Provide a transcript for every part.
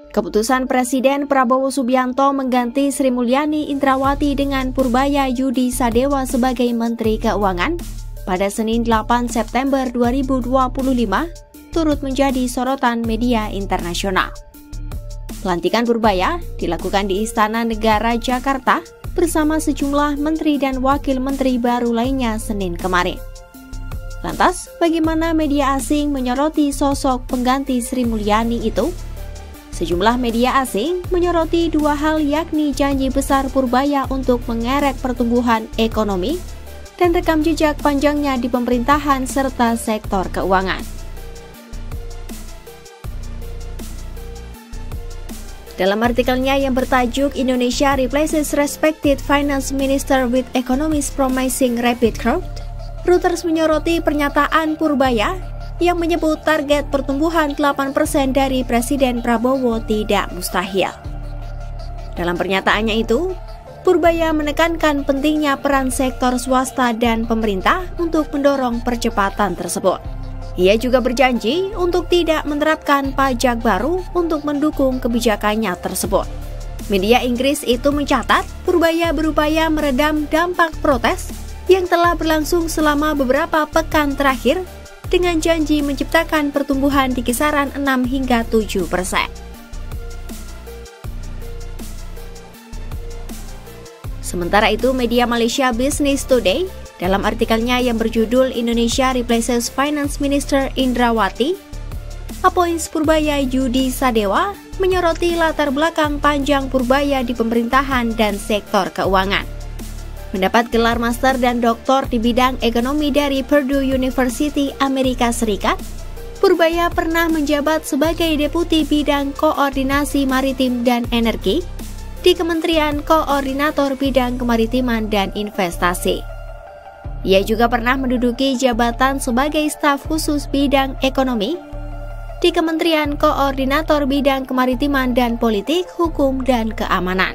Keputusan Presiden Prabowo Subianto mengganti Sri Mulyani Indrawati dengan Purbaya Yudi Sadewa sebagai Menteri Keuangan pada Senin 8 September 2025 turut menjadi sorotan media internasional. Pelantikan Purbaya dilakukan di Istana Negara Jakarta bersama sejumlah menteri dan wakil menteri baru lainnya Senin kemarin. Lantas, bagaimana media asing menyoroti sosok pengganti Sri Mulyani itu? Sejumlah media asing menyoroti dua hal, yakni janji besar Purbaya untuk mengerek pertumbuhan ekonomi dan rekam jejak panjangnya di pemerintahan serta sektor keuangan. Dalam artikelnya yang bertajuk Indonesia Replaces Respected Finance Minister with Economist Promising Rapid Growth, Reuters menyoroti pernyataan Purbaya yang menyebut target pertumbuhan 8% dari Presiden Prabowo tidak mustahil. Dalam pernyataannya itu, Purbaya menekankan pentingnya peran sektor swasta dan pemerintah untuk mendorong percepatan tersebut. Ia juga berjanji untuk tidak menerapkan pajak baru untuk mendukung kebijakannya tersebut. Media Inggris itu mencatat Purbaya berupaya meredam dampak protes yang telah berlangsung selama beberapa pekan terakhir dengan janji menciptakan pertumbuhan di kisaran 6 hingga 7%. Sementara itu, media Malaysia Business Today dalam artikelnya yang berjudul Indonesia Replaces Finance Minister Indrawati, appoints Purbaya Yudi Sadewa, menyoroti latar belakang panjang Purbaya di pemerintahan dan sektor keuangan. Mendapat gelar master dan doktor di bidang ekonomi dari Purdue University, Amerika Serikat, Purbaya pernah menjabat sebagai Deputi Bidang Koordinasi Maritim dan Energi di Kementerian Koordinator Bidang Kemaritiman dan Investasi. Ia juga pernah menduduki jabatan sebagai staf khusus bidang ekonomi di Kementerian Koordinator Bidang Kemaritiman dan Politik, Hukum, dan Keamanan.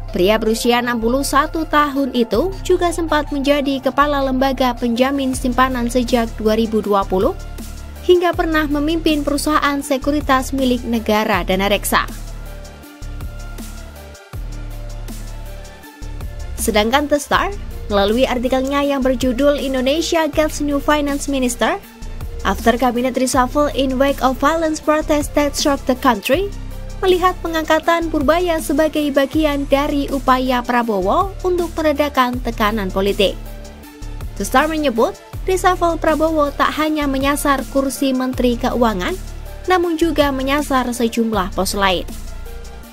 Pria berusia 61 tahun itu juga sempat menjadi kepala lembaga penjamin simpanan sejak 2020 hingga pernah memimpin perusahaan sekuritas milik negara Dana Reksa. Sedangkan The Star, melalui artikelnya yang berjudul Indonesia Gets New Finance Minister After Cabinet Reshuffle in Wake of Violence Protest That Shocked the Country, melihat pengangkatan Purbaya sebagai bagian dari upaya Prabowo untuk meredakan tekanan politik. The Star menyebut, reshuffle Prabowo tak hanya menyasar kursi Menteri Keuangan, namun juga menyasar sejumlah pos lain.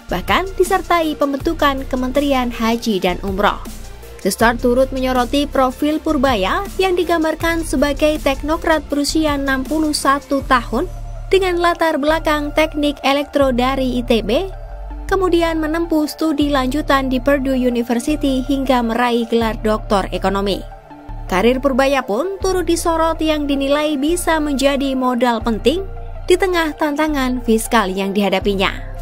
Bahkan disertai pembentukan Kementerian Haji dan Umroh. The Star turut menyoroti profil Purbaya yang digambarkan sebagai teknokrat berusia 61 tahun dengan latar belakang teknik elektro dari ITB, kemudian menempuh studi lanjutan di Purdue University hingga meraih gelar doktor ekonomi. Karir Purbaya pun turut disorot yang dinilai bisa menjadi modal penting di tengah tantangan fiskal yang dihadapinya.